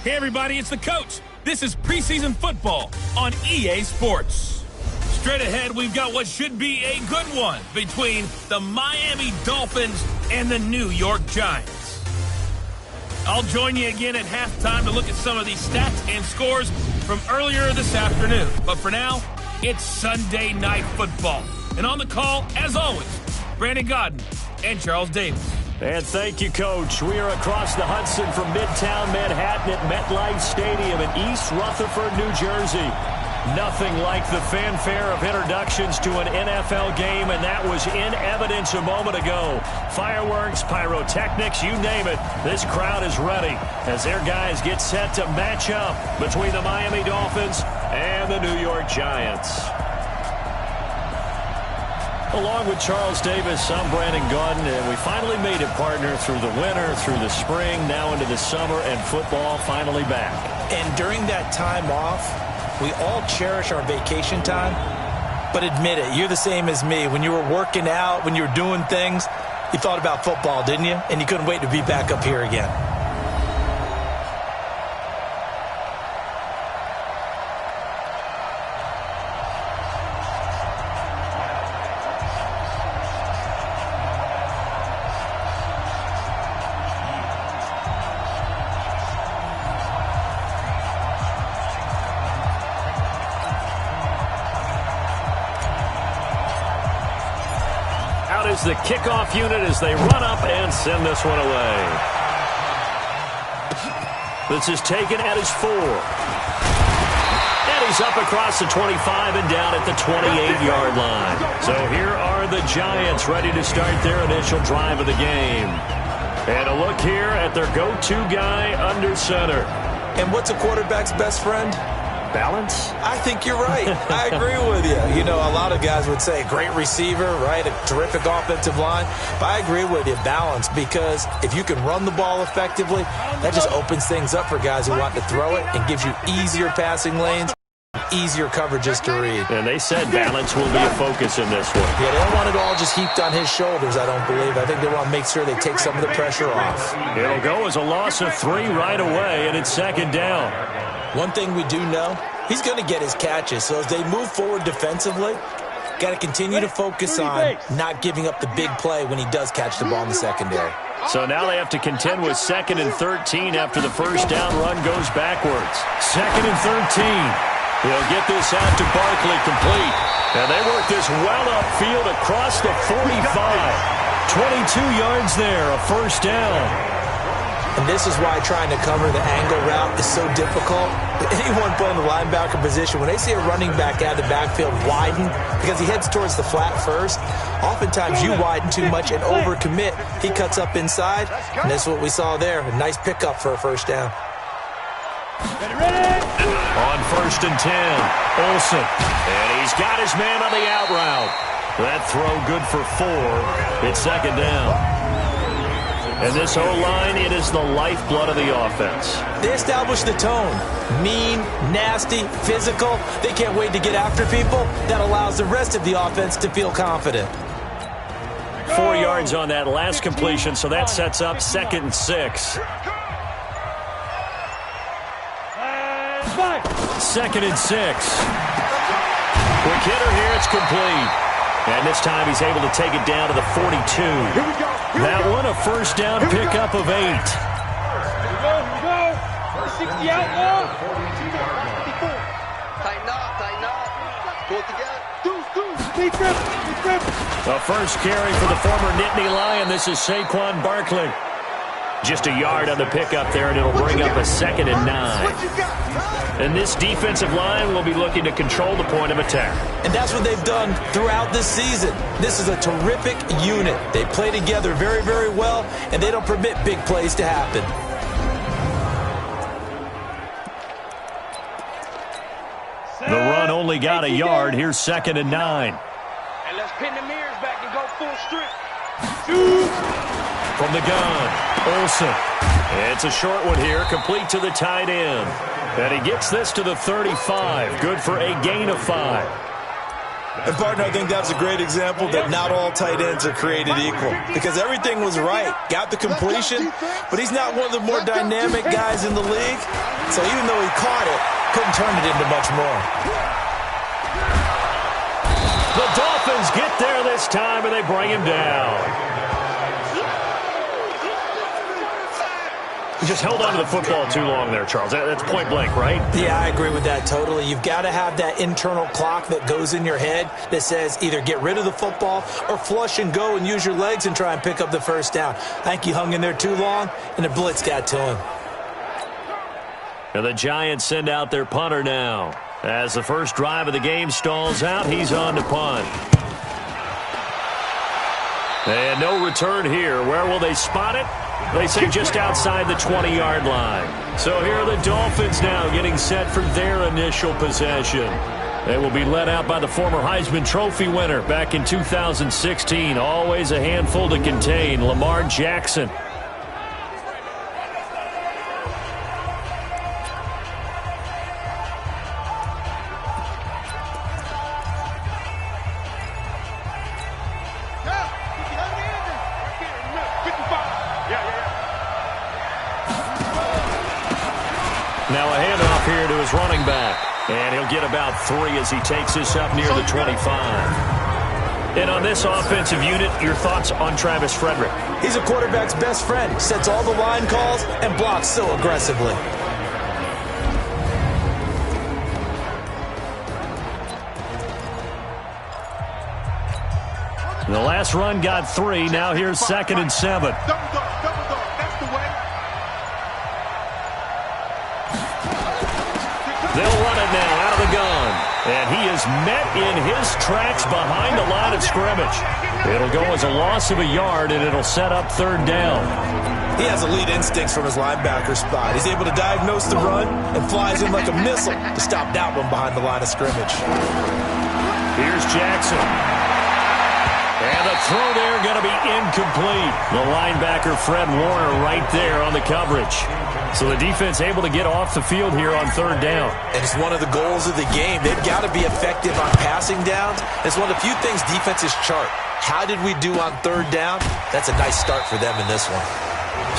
Hey, everybody, it's the coach. This is preseason football on EA Sports. Straight ahead, we've got what should be a good one between the Miami Dolphins and the New York Giants. I'll join you again at halftime to look at some of these stats and scores from earlier this afternoon. But for now, it's Sunday Night Football. And on the call, as always, Brandon Godden and Charles Davis. And thank you, Coach. We are across the Hudson from Midtown Manhattan at MetLife Stadium in East Rutherford, New Jersey. Nothing like the fanfare of introductions to an NFL game, and that was in evidence a moment ago. Fireworks, pyrotechnics, you name it. This crowd is ready as their guys get set to match up between the Miami Dolphins and the New York Giants. Along with Charles Davis, I'm Brandon Godden, and we finally made it, partner, through the winter, through the spring, now into the summer, and football finally back. And during that time off, we all cherish our vacation time, but admit it, you're the same as me. When you were working out, when you were doing things, you thought about football, didn't you? And you couldn't wait to be back up here again. Is the kickoff unit as they run up and send this one away. This is taken at his 4. And he's up across the 25 and down at the 28-yard line. So here are the Giants ready to start their initial drive of the game. And a look here at their go-to guy under center. And what's a quarterback's best friend? Balance? I think you're right. I agree with you. You know, a lot of guys would say great receiver, right? A terrific offensive line. But I agree with you, balance, because if you can run the ball effectively, that just opens things up for guys who want to throw it and gives you easier passing lanes, easier coverages to read. And they said balance will be a focus in this one. Yeah, they don't want it all just heaped on his shoulders, I don't believe. I think they want to make sure they take some of the pressure off. It'll go as a loss of 3 right away, and it's second down. One thing we do know, he's going to get his catches. So as they move forward defensively, got to continue to focus on not giving up the big play when he does catch the ball in the secondary. So now they have to contend with 2nd and 13 after the first down run goes backwards. 2nd and 13. He'll get this out to Barkley, complete. And they work this well upfield across the 45. 22 yards there, a first down. And this is why trying to cover the angle route is so difficult. Anyone playing the linebacker position, when they see a running back out of the backfield widen, because he heads towards the flat first, oftentimes you widen too much and overcommit. He cuts up inside, and that's what we saw there. A nice pickup for a first down. On 1st and 10, Olsen. And he's got his man on the out route. That throw good for 4. It's second down. And this O-line, it is the lifeblood of the offense. They establish the tone. Mean, nasty, physical. They can't wait to get after people. That allows the rest of the offense to feel confident. 4 yards on that last completion, so that sets up 2nd and 6. 2nd and 6. Quick hitter here, it's complete. And this time he's able to take it down to the 42. That one a first down pickup of 8. Here we go. 60 out now. Tighten up. Pull it together. Deep grip. The first carry for the former Nittany Lion. This is Saquon Barkley. Just a yard on the pickup there, and it'll bring up a 2nd and 9. And this defensive line will be looking to control the point of attack. And that's what they've done throughout this season. This is a terrific unit. They play together very, very well, and they don't permit big plays to happen. The run only got a yard. Here's 2nd and 9. And let's pin the mirrors back and go full strip. From the gun, Olsen. It's a short one here, complete to the tight end. And he gets this to the 35. Good for a gain of 5. And, partner, I think that's a great example that not all tight ends are created equal because everything was right. Got the completion, but he's not one of the more dynamic guys in the league. So even though he caught it, couldn't turn it into much more. The Dolphins get there this time, and they bring him down. He just held on to the football too long there, Charles. That's point blank, right? Yeah, I agree with that totally. You've got to have that internal clock that goes in your head that says either get rid of the football or flush and go and use your legs and try and pick up the first down. I think he hung in there too long, and the blitz got to him. And the Giants send out their punter now. As the first drive of the game stalls out, he's on to punt. And no return here. Where will they spot it? They say just outside the 20-yard line. So here are the Dolphins now getting set for their initial possession. They will be led out by the former Heisman Trophy winner back in 2016. Always a handful to contain, Lamar Jackson. Now a handoff here to his running back. And he'll get about 3 as he takes this up near the 25. And on this offensive unit, your thoughts on Travis Frederick? He's a quarterback's best friend. Sets all the line calls and blocks so aggressively. The last run got 3. Now here's 2nd and 7. They'll run it now out of the gun. And he is met in his tracks behind the line of scrimmage. It'll go as a loss of a yard, and it'll set up 3rd down. He has elite instincts from his linebacker spot. He's able to diagnose the run and flies in like a missile to stop that one behind the line of scrimmage. Here's Jackson. And the throw there going to be incomplete. The linebacker, Fred Warner, right there on the coverage. So the defense able to get off the field here on 3rd down. And it's one of the goals of the game. They've got to be effective on passing downs. It's one of the few things defenses chart. How did we do on 3rd down? That's a nice start for them in this one.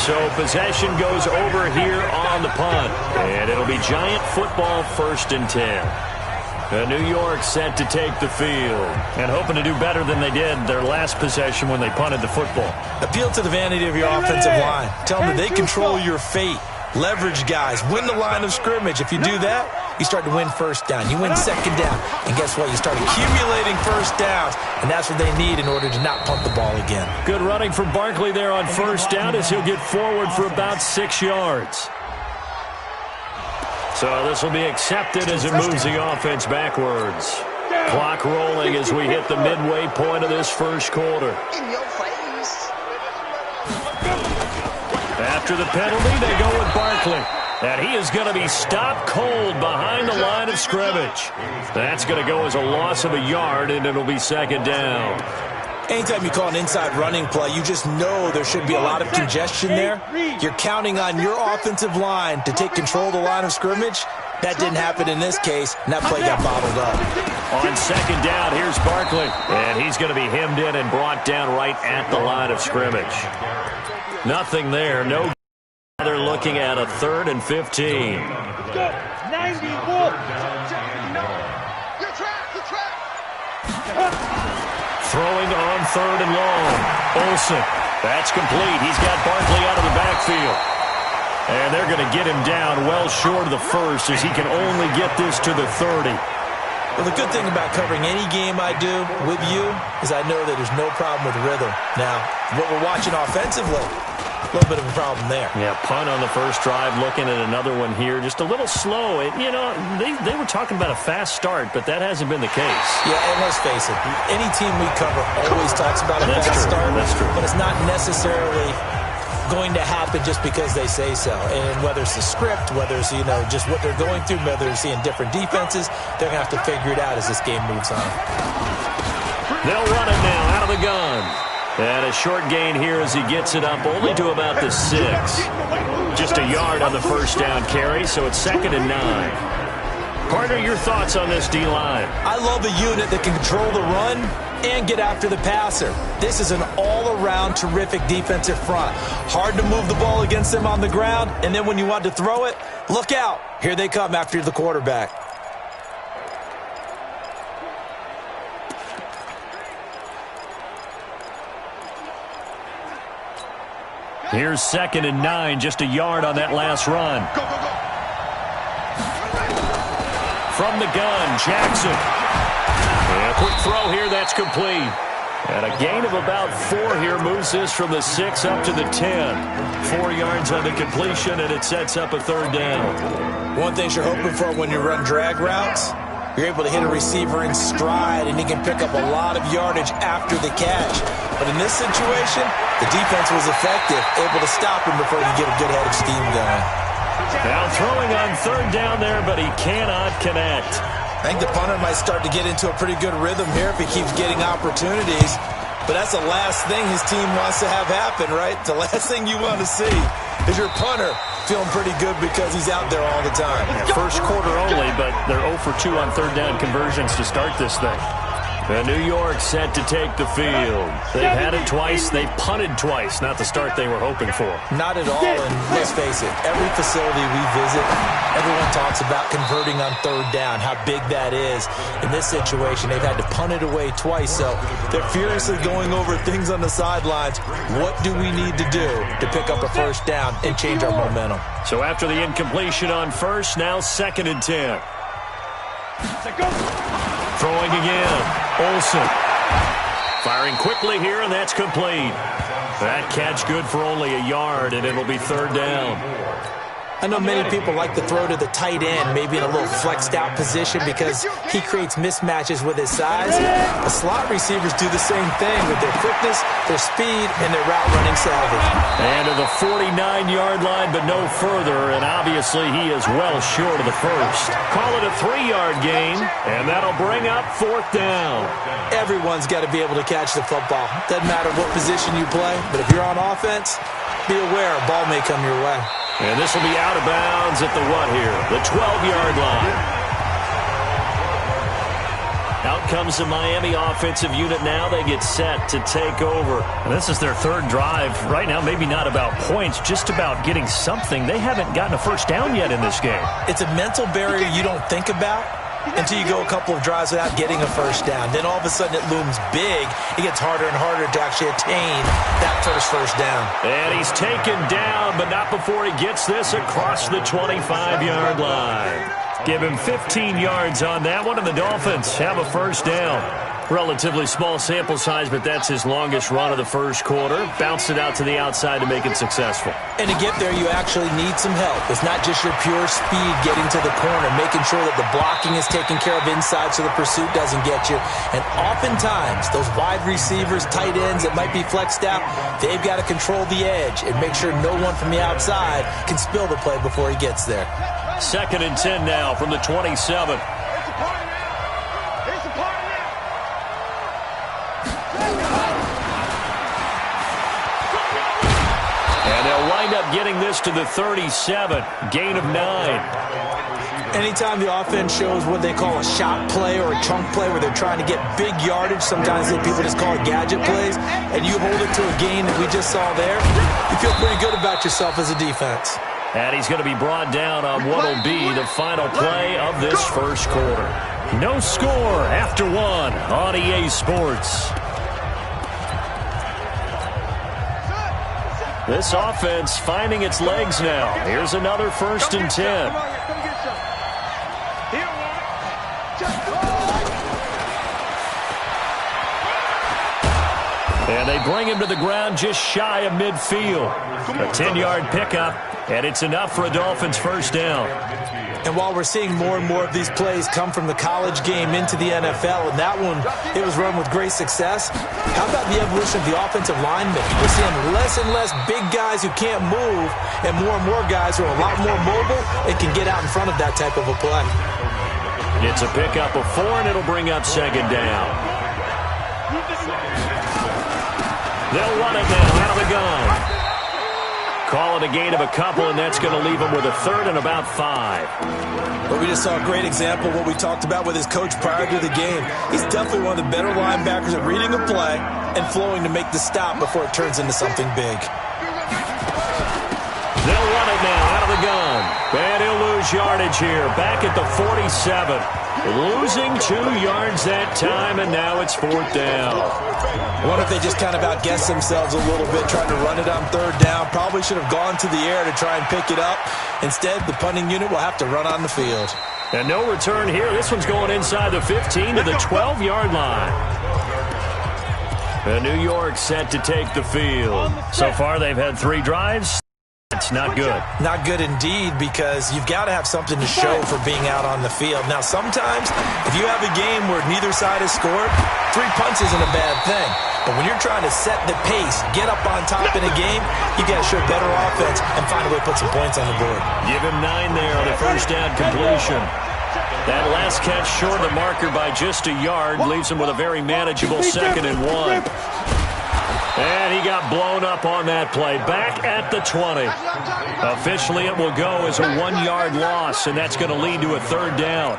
So possession goes over here on the punt. And it'll be Giant football 1st and 10. New York set to take the field and hoping to do better than they did their last possession when they punted the football. Appeal to the vanity of your offensive line. Tell them that they control your fate. Leverage guys. Win the line of scrimmage. If you do that, you start to win 1st down. You win 2nd down. And guess what? You start accumulating 1st downs. And that's what they need in order to not punt the ball again. Good running from Barkley there on 1st down as he'll get forward for about 6 yards. So this will be accepted as it moves the offense backwards. Clock rolling as we hit the midway point of this 1st quarter. In your face. After the penalty, they go with Barkley. And he is going to be stopped cold behind the line of scrimmage. That's going to go as a loss of a yard, and it'll be 2nd down. Anytime you call an inside running play, you just know there should be a lot of congestion there. You're counting on your offensive line to take control of the line of scrimmage. That didn't happen in this case, and that play got bottled up. On 2nd down, here's Barkley. And he's going to be hemmed in and brought down right at the line of scrimmage. Nothing there. No. They're looking at a 3rd and 15. 90. Throwing on 3rd and long. Olsen. That's complete. He's got Barkley out of the backfield. And they're going to get him down well short of the 1st as he can only get this to the 30. Well, the good thing about covering any game I do with you is I know that there's no problem with rhythm. Now, what we're watching offensively, a little bit of a problem there. Yeah, punt on the 1st drive, looking at another one here. Just a little slow. You know, they were talking about a fast start, but that hasn't been the case. Yeah, and let's face it, any team we cover always talks about a fast start. That's true. But it's not necessarily going to happen just because they say so. And whether it's the script, whether it's, you know, just what they're going through, whether they're seeing different defenses, they're going to have to figure it out as this game moves on. They'll run it now out of the gun. And a short gain here as he gets it up only to about the 6. Just a yard on the 1st down carry, so it's 2nd and 9. Partner, your thoughts on this D-line? I love a unit that can control the run and get after the passer. This is an all-around terrific defensive front. Hard to move the ball against them on the ground, and then when you want to throw it, look out. Here they come after the quarterback. Here's 2nd and 9, just a yard on that last run. Go, go, go. From the gun, Jackson. And a quick throw here, that's complete. And a gain of about 4 here moves this from the 6 up to the 10. 4 yards on the completion, and it sets up a 3rd down. One thing you're hoping for when you run drag routes, you're able to hit a receiver in stride, and he can pick up a lot of yardage after the catch. But in this situation, the defense was effective, able to stop him before he could get a good head of steam going. Now throwing on 3rd down there, but he cannot connect. I think the punter might start to get into a pretty good rhythm here if he keeps getting opportunities. But that's the last thing his team wants to have happen, right? The last thing you want to see is your punter feeling pretty good because he's out there all the time. First quarter only, but they're 0 for 2 on 3rd down conversions to start this thing. And New York set to take the field. They've had it twice. They've punted twice. Not the start they were hoping for. Not at all, and let's face it, every facility we visit, everyone talks about converting on 3rd down, how big that is. In this situation, they've had to punt it away twice, so they're furiously going over things on the sidelines. What do we need to do to pick up a 1st down and change our momentum? So after the incompletion on 1st, now 2nd and 10. Throwing again. Olsen. Firing quickly here, and that's complete. That catch good for only a yard, and it'll be 3rd down. I know many people like to throw to the tight end, maybe in a little flexed out position because he creates mismatches with his size. The slot receivers do the same thing with their quickness, their speed, and their route running savvy. And to the 49-yard line, but no further, and obviously he is well short of the 1st. Call it a 3-yard gain, and that'll bring up 4th down. Everyone's got to be able to catch the football. Doesn't matter what position you play, but if you're on offense, be aware a ball may come your way. And this will be out of bounds at the what here? The 12-yard line. Out comes the Miami offensive unit now. They get set to take over. And this is their 3rd drive. Right now, maybe not about points, just about getting something. They haven't gotten a 1st down yet in this game. It's a mental barrier you don't think about until you go a couple of drives without getting a 1st down. Then all of a sudden it looms big. It gets harder and harder to actually attain that 1st down. And he's taken down, but not before he gets this across the 25-yard line. Give him 15 yards on that one, and the Dolphins have a 1st down. Relatively small sample size, but that's his longest run of the 1st quarter. Bounced it out to the outside to make it successful. And to get there, you actually need some help. It's not just your pure speed getting to the corner, making sure that the blocking is taken care of inside so the pursuit doesn't get you. And oftentimes, those wide receivers, tight ends that might be flexed out, they've got to control the edge and make sure no one from the outside can spill the play before he gets there. 2nd and 10 now from the 27. And they'll wind up getting this to the 37. Gain of 9. Anytime the offense shows what they call a shot play or a chunk play where they're trying to get big yardage, sometimes people just call it gadget plays, and you hold it to a gain that we just saw there, you feel pretty good about yourself as a defense. And he's going to be brought down on what will be the final play of this 1st quarter. No score after 1 on EA Sports. This offense finding its legs now. Here's another 1st and 10. And they bring him to the ground just shy of midfield. A 10-yard pickup, and it's enough for a Dolphins 1st down. And while we're seeing more and more of these plays come from the college game into the NFL, and that one, it was run with great success, how about the evolution of the offensive linemen? We're seeing less and less big guys who can't move and more guys who are a lot more mobile and can get out in front of that type of a play. It's a pickup of 4, and it'll bring up 2nd down. They'll run it now out of the gun. Call it a gain of a couple, and that's going to leave him with a third and about 5. But we just saw a great example of what we talked about with his coach prior to the game. He's definitely one of the better linebackers at reading a play and flowing to make the stop before it turns into something big. They'll run it now out of the gun. And he'll lose yardage here. Back at the 47. Losing 2 yards that time, and now it's 4th down. I wonder if they just kind of outguessed themselves a little bit trying to run it on 3rd down. Probably should have gone to the air to try and pick it up. Instead, the punting unit will have to run on the field. And no return here. This one's going inside the 15 to the 12-yard line. And New York set to take the field. So far, they've had 3 drives. It's not good. Not good indeed, because you've got to have something to show for being out on the field. Now, sometimes, if you have a game where neither side has scored, 3 punts isn't a bad thing. But when you're trying to set the pace, get up on top in a game, you got to show better offense and find a way to put some points on the board. Give him 9 there on the first down completion. That last catch short of the marker by just a yard leaves him with a very manageable 2nd and 1. And he got blown up on that play. Back at the 20. Officially, it will go as a 1-yard loss, and that's going to lead to a 3rd down.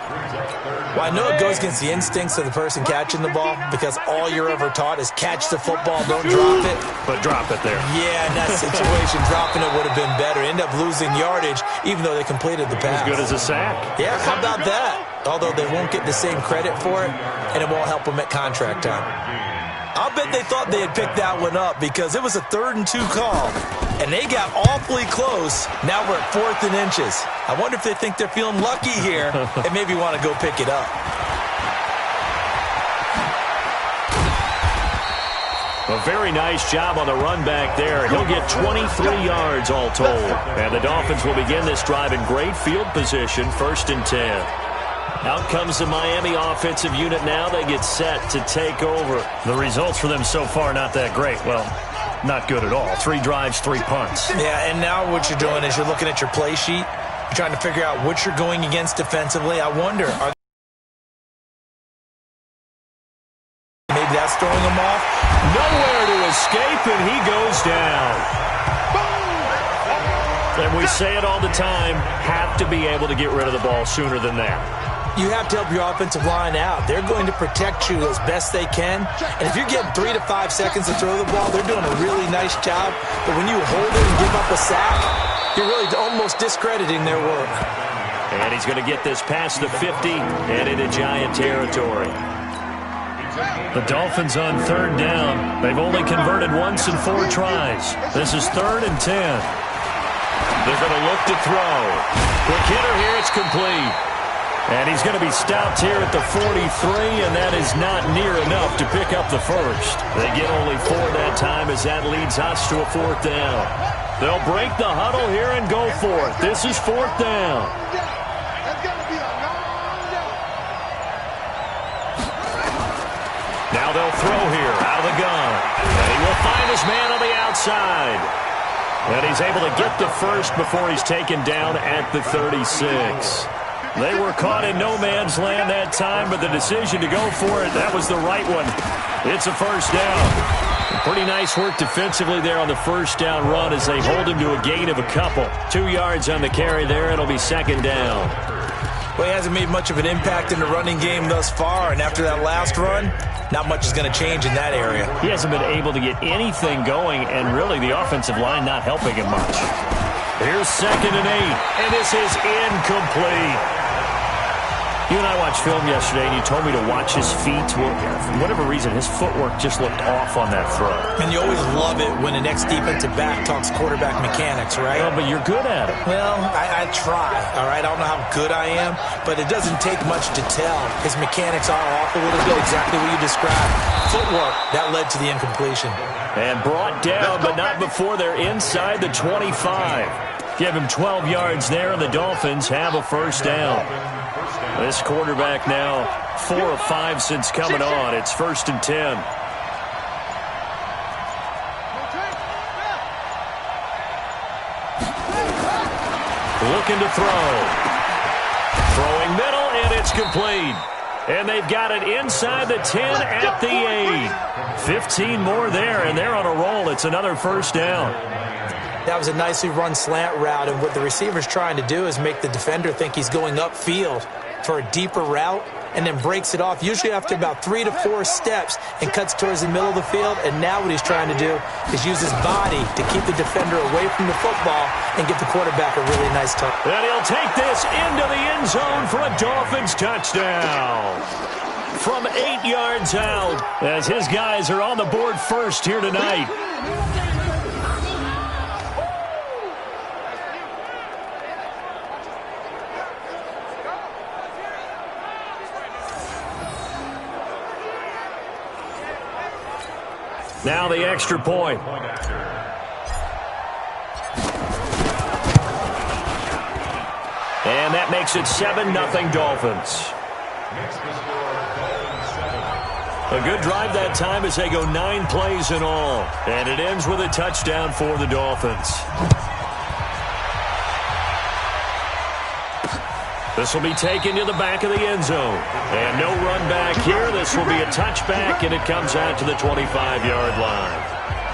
Well, I know it goes against the instincts of the person catching the ball, because all you're ever taught is catch the football, don't drop it. But drop it there. Yeah, in that situation, dropping it would have been better. End up losing yardage, even though they completed the pass. As good as a sack. Yeah, how about that? Although they won't get the same credit for it, and it won't help them at contract time. I'll bet they thought they had picked that one up, because it was a 3rd and 2 call, and they got awfully close. Now we're at 4th and inches. I wonder if they think they're feeling lucky here and maybe want to go pick it up. A very nice job on the run back there. He'll get 23 yards all told. And the Dolphins will begin this drive in great field position, 1st and 10. Out comes the Miami offensive unit now. They get set to take over. The results for them so far, not that great. Well, not good at all. 3 drives, 3 punts. Yeah, and now what you're doing is you're looking at your play sheet. You're trying to figure out what you're going against defensively. I wonder, maybe that's throwing them off. Nowhere to escape, and he goes down. And we say it all the time, have to be able to get rid of the ball sooner than that. You have to help your offensive line out. They're going to protect you as best they can. And if you're getting 3 to 5 seconds to throw the ball, they're doing a really nice job. But when you hold it and give up a sack, you're really almost discrediting their work. And he's going to get this past the 50 and into Giant territory. The Dolphins on 3rd down. They've only converted once in 4 tries. This is 3rd and 10. They're going to look to throw. Quick hitter here. It's complete. And he's going to be stopped here at the 43, and that is not near enough to pick up the first. They get only 4 that time as that leads us to a 4th down. They'll break the huddle here and go for it. This is 4th down. Now they'll throw here out of the gun. And he will find his man on the outside. And he's able to get the first before he's taken down at the 36. They were caught in no man's land that time, but the decision to go for it, that was the right one. It's a 1st down. Pretty nice work defensively there on the 1st down run as they hold him to a gain of a couple. 2 yards on the carry there. It'll be 2nd down. Well, he hasn't made much of an impact in the running game thus far, and after that last run, not much is going to change in that area. He hasn't been able to get anything going, and really the offensive line not helping him much. Here's 2nd and 8, and this is incomplete. You and I watched film yesterday, and you told me to watch his feet. Well, for whatever reason, his footwork just looked off on that throw. And you always love it when an ex-defensive back talks quarterback mechanics, right? Well, but you're good at it. Well, I try, all right? I don't know how good I am, but it doesn't take much to tell. His mechanics are off a little bit, exactly what you described. Footwork, that led to the incompletion. And brought down, but not before they're inside the 25. Give him 12 yards there, and the Dolphins have a 1st down. This quarterback now 4 of 5 since coming on. It's 1st and 10. Looking to throw. Throwing middle, and it's complete. And they've got it inside the 10 at the 8. 15 more there, and they're on a roll. It's another 1st down. That was a nicely run slant route, and what the receiver's trying to do is make the defender think he's going upfield for a deeper route, and then breaks it off, usually after about 3 to 4 steps, and cuts towards the middle of the field. And now what he's trying to do is use his body to keep the defender away from the football and get the quarterback a really nice touch. And he'll take this into the end zone for a Dolphins touchdown. From 8 yards out, as his guys are on the board first here tonight. Now the extra point. And that makes it 7-0 Dolphins. A good drive that time as they go 9 plays in all. And it ends with a touchdown for the Dolphins. This will be taken to the back of the end zone. And no run back here. This will be a touchback, and it comes out to the 25-yard line.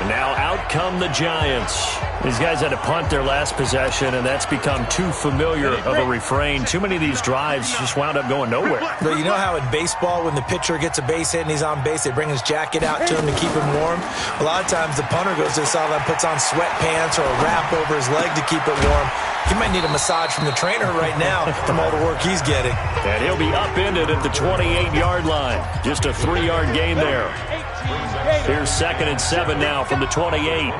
And now out come the Giants. These guys had to punt their last possession, and that's become too familiar of a refrain. Too many of these drives just wound up going nowhere. But you know how in baseball, when the pitcher gets a base hit and he's on base, they bring his jacket out to him to keep him warm? A lot of times the punter goes to the sideline, puts on sweatpants or a wrap over his leg to keep it warm. He might need a massage from the trainer right now from all the work he's getting. And he'll be upended at the 28-yard line. Just a 3-yard gain there. Here's 2nd and 7 now from the 28.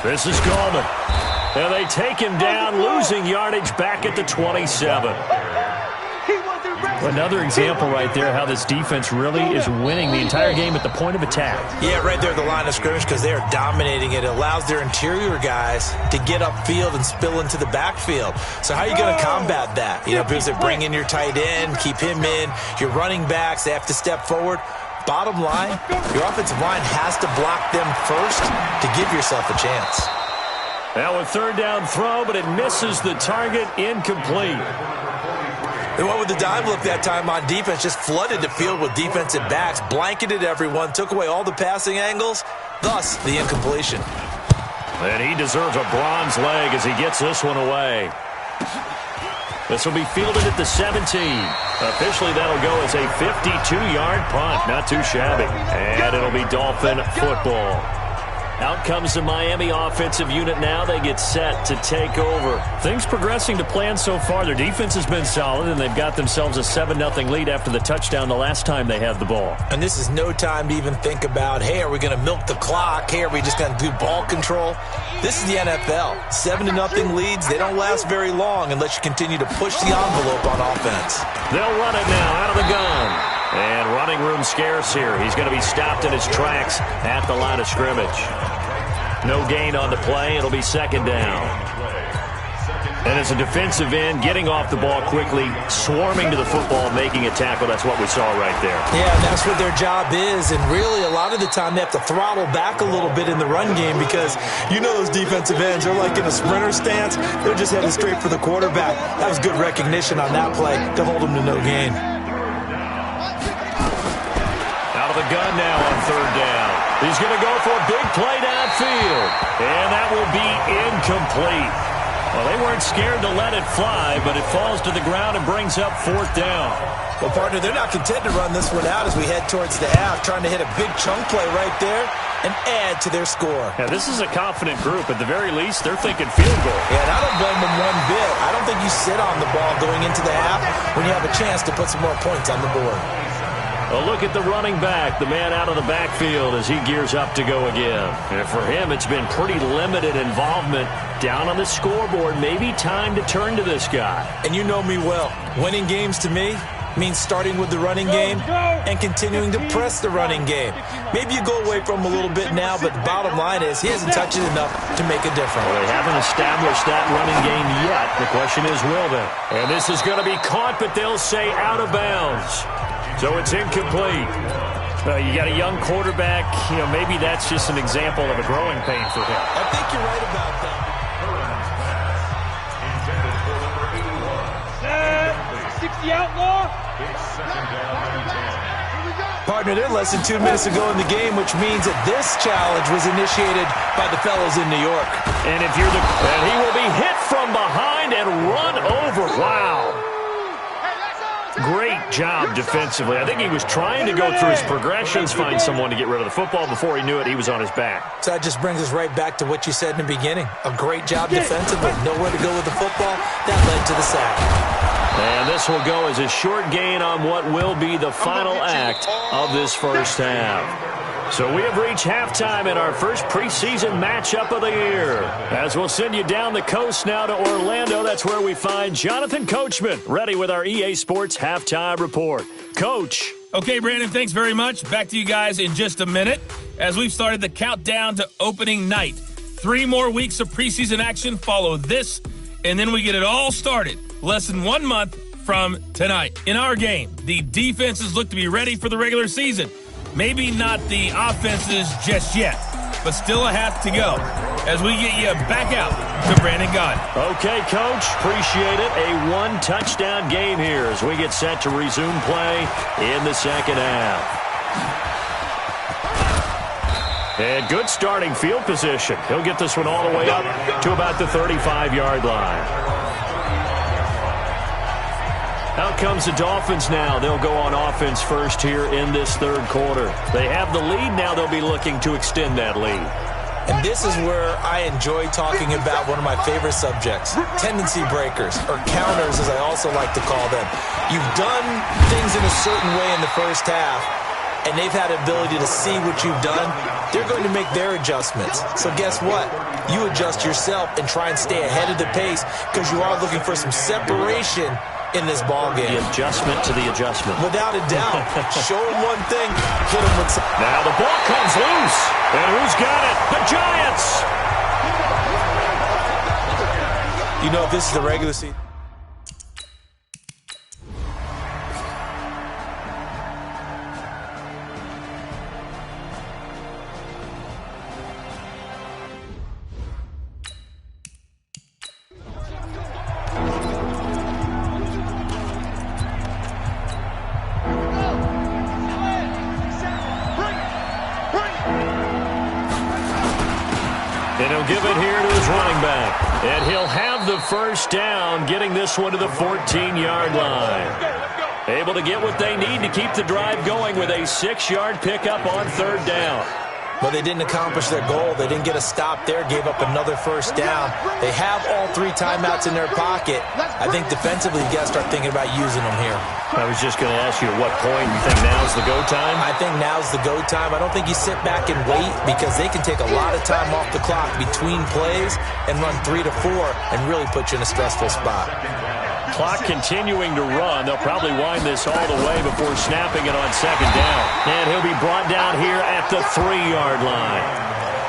This is Gallman. And they take him down, losing yardage back at the 27. Another example right there how this defense really is winning the entire game at the point of attack. Yeah, right there at the line of scrimmage because they are dominating it. It allows their interior guys to get upfield and spill into the backfield. So how are you going to combat that? You know, because they bring in your tight end, keep him in. Your running backs, they have to step forward. Bottom line, your offensive line has to block them first to give yourself a chance. Now a 3rd down throw, but it misses the target, incomplete. They went with the dime look that time on defense, just flooded the field with defensive backs, blanketed everyone, took away all the passing angles, thus the incompletion. And he deserves a bronze leg as he gets this one away. This will be fielded at the 17. Officially, that'll go as a 52-yard punt. Not too shabby. And it'll be Dolphin football. Out comes the Miami offensive unit now. They get set to take over. Things progressing to plan so far. Their defense has been solid, and they've got themselves a 7-0 lead after the touchdown the last time they had the ball. And this is no time to even think about, hey, are we going to milk the clock? Hey, are we just going to do ball control? This is the NFL. 7-0 leads, they don't last very long unless you continue to push the envelope on offense. They'll run it now out of the gun. And running room scarce here. He's going to be stopped in his tracks at the line of scrimmage. No gain on the play. It'll be 2nd down. And as a defensive end, getting off the ball quickly, swarming to the football, making a tackle. That's what we saw right there. Yeah, and that's what their job is. And really, a lot of the time, they have to throttle back a little bit in the run game because you know those defensive ends, they're like in a sprinter stance. They're just headed straight for the quarterback. That was good recognition on that play to hold them to no gain. Out of the gun now on 3rd down. He's going to go for a big play downfield. And that will be incomplete. Well, they weren't scared to let it fly, but it falls to the ground and brings up 4th down. Well, partner, they're not content to run this one out as we head towards the half, trying to hit a big chunk play right there and add to their score. Yeah, this is a confident group. At the very least, they're thinking field goal. Yeah, and I don't blame them one bit. I don't think you sit on the ball going into the half when you have a chance to put some more points on the board. A look at the running back, the man out of the backfield as he gears up to go again. And for him, it's been pretty limited involvement down on the scoreboard. Maybe time to turn to this guy. And you know me well. Winning games to me means starting with the running game and continuing to press the running game. Maybe you go away from him a little bit now, but the bottom line is he hasn't touched it enough to make a difference. Well, they haven't established that running game yet. The question is, will they? And this is going to be caught, but they'll say out of bounds. So it's incomplete. You got a young quarterback. You know, maybe that's just an example of a growing pain for him. I think you're right about that. 60 outlaw. partner, they're less than 2 minutes ago in the game, which means that this challenge was initiated by the fellows in New York. And if you're and he will be hit from behind and run over. Wow. Great job defensively. I think he was trying to go through his progressions, find someone to get rid of the football. Before he knew it, he was on his back. So that just brings us right back to what you said in the beginning. A great job defensively. Nowhere to go with the football. That led to the sack. And this will go as a short gain on what will be the final act of this first half. So we have reached halftime in our first preseason matchup of the year. As we'll send you down the coast now to Orlando, that's where we find Jonathan Coachman, ready with our EA Sports Halftime Report. Coach. Okay, Brandon, thanks very much. Back to you guys in just a minute as we've started the countdown to opening night. 3 more weeks of preseason action follow this, and then we get it all started less than 1 month from tonight. In our game, the defenses look to be ready for the regular season. Maybe not the offenses just yet, but still a half to go as we get you back out to Brandon Gaudin. Okay, Coach, appreciate it. A 1-touchdown game here as we get set to resume play in the second half. And good starting field position. He'll get this one all the way up to about the 35-yard line. Out comes the Dolphins now. They'll go on offense first here in this third quarter. They have the lead. Now they'll be looking to extend that lead. And this is where I enjoy talking about one of my favorite subjects, tendency breakers, or counters as I also like to call them. You've done things in a certain way in the first half, and they've had the ability to see what you've done. They're going to make their adjustments. So guess what? You adjust yourself and try and stay ahead of the pace because you are looking for some separation in this ball game. The adjustment to the adjustment. Without a doubt. Show him one thing, hit him with some. Now the ball comes loose. And who's got it? The Giants! You know, if this is the regular season. And he'll give it here to his running back. And he'll have the first down, getting this one to the 14-yard line. Able to get what they need to keep the drive going with a 6-yard pickup on third down. But they didn't accomplish their goal. They didn't get a stop there, gave up another first down. They have all 3 timeouts in their pocket. I think defensively you got to start thinking about using them here. I was just going to ask you at what point you think now's the go time? I think now's the go time. I don't think you sit back and wait because they can take a lot of time off the clock between plays and run 3 to 4 and really put you in a stressful spot. Clock continuing to run. They'll probably wind this all the way before snapping it on second down. And he'll be brought down here at the 3-yard line.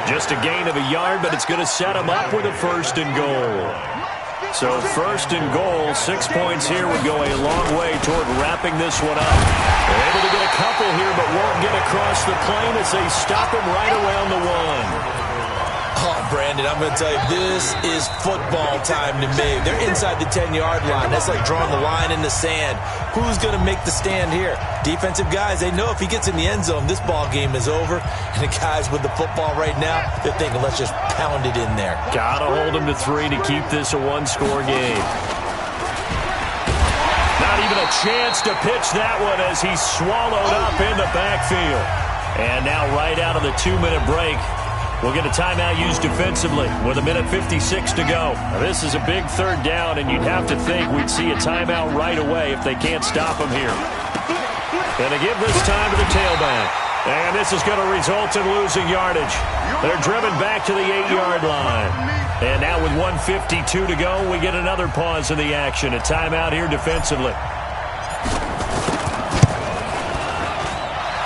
Just a gain of a yard, but it's going to set him up with a first and goal. So first and goal, 6 points here would go a long way toward wrapping this one up. They're able to get a couple here, but won't get across the plane as they stop him right around the 1. Oh, Brandon, I'm going to tell you, this is football time to me. They're inside the 10-yard line. That's like drawing the line in the sand. Who's going to make the stand here? Defensive guys, they know if he gets in the end zone, this ball game is over. And the guys with the football right now, they're thinking, let's just pound it in there. Got to hold him to 3 to keep this a 1-score game. Not even a chance to pitch that one as he's swallowed up in the backfield. And now right out of the 2-minute break, we'll get a timeout used defensively with 1:56 to go. Now, this is a big third down, and you'd have to think we'd see a timeout right away if they can't stop him here. Going to give this time to the tailback. And this is going to result in losing yardage. They're driven back to the 8-yard line. And now with 1:52 to go, we get another pause in the action. A timeout here defensively.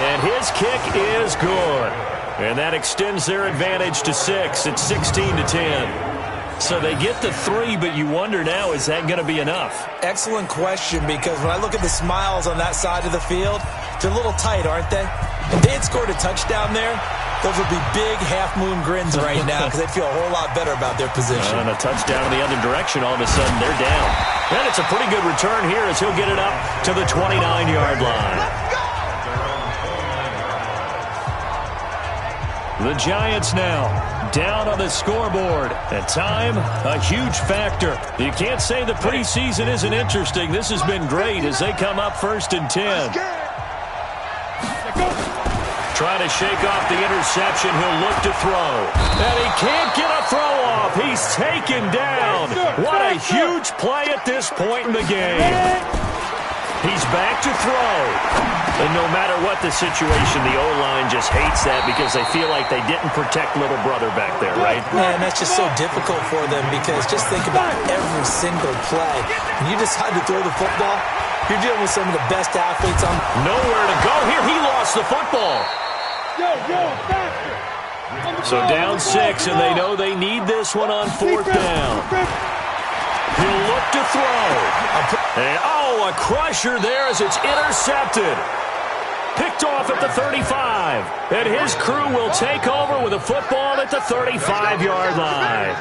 And his kick is good. And that extends their advantage to 6. It's 16-10. So they get the 3, but you wonder now, is that going to be enough? Excellent question, because when I look at the smiles on that side of the field, they're a little tight, aren't they? If they had scored a touchdown there, those would be big half-moon grins right now because they'd feel a whole lot better about their position. And a touchdown in the other direction, all of a sudden they're down. And it's a pretty good return here as he'll get it up to the 29-yard line. The Giants now down on the scoreboard. And time, a huge factor. You can't say the preseason isn't interesting. This has been great as they come up 1st and 10. Trying to shake off the interception. He'll look to throw. And he can't get a throw off. He's taken down. What a huge play at this point in the game. He's back to throw. And no matter what the situation, the O-line just hates that because they feel like they didn't protect little brother back there, right? Man, that's just so difficult for them because just think about every single play. When you decide to throw the football, you're dealing with some of the best athletes on. Nowhere to go here. He lost the football. So down 6, and they know they need this one on 4th down. He'll look to throw. And, a crusher there as it's intercepted. Picked off at the 35. And his crew will take over with a football at the 35-yard line.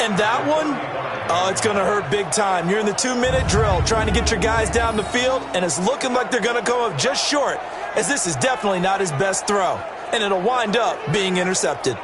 And that one, it's going to hurt big time. You're in the 2-minute drill trying to get your guys down the field, and it's looking like they're going to come up just short, as this is definitely not his best throw. And it'll wind up being intercepted.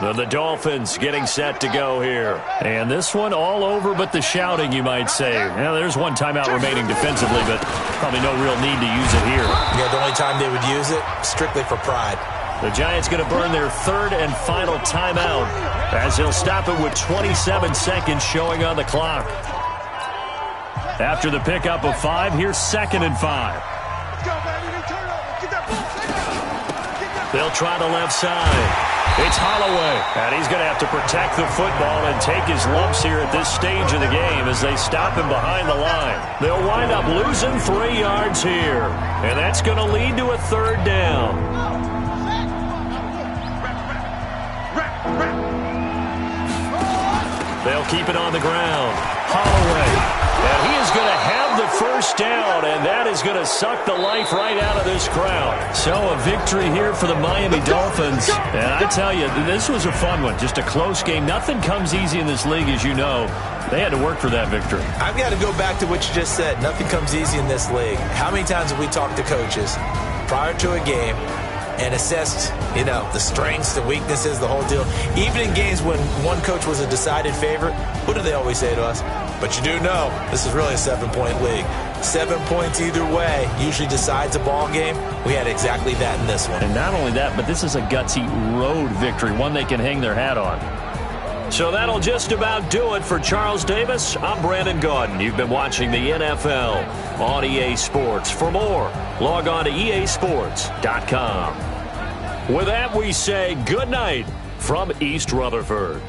The Dolphins getting set to go here. And this one all over but the shouting, you might say. Now, there's one timeout remaining defensively, but probably no real need to use it here. Yeah, the only time they would use it, strictly for pride. The Giants going to burn their 3rd and final timeout as he'll stop it with 27 seconds showing on the clock. After the pickup of 5, here's 2nd and 5. They'll try the left side. It's Holloway, and he's going to have to protect the football and take his lumps here at this stage of the game as they stop him behind the line. They'll wind up losing 3 yards here, and that's going to lead to a 3rd down. They'll keep it on the ground. Holloway. And he is going to have the 1st down, and that is going to suck the life right out of this crowd. So a victory here for the Miami Dolphins. And I tell you, this was a fun one. Just a close game. Nothing comes easy in this league, as you know. They had to work for that victory. I've got to go back to what you just said. Nothing comes easy in this league. How many times have we talked to coaches prior to a game and assessed, the strengths, the weaknesses, the whole deal? Even in games when one coach was a decided favorite, what do they always say to us? But you do know this is really a 7-point league. 7 points either way usually decides a ball game. We had exactly that in this one. And not only that, but this is a gutsy road victory, one they can hang their hat on. So that'll just about do it for Charles Davis. I'm Brandon Gaudin. You've been watching the NFL on EA Sports. For more, log on to easports.com. With that, we say good night from East Rutherford.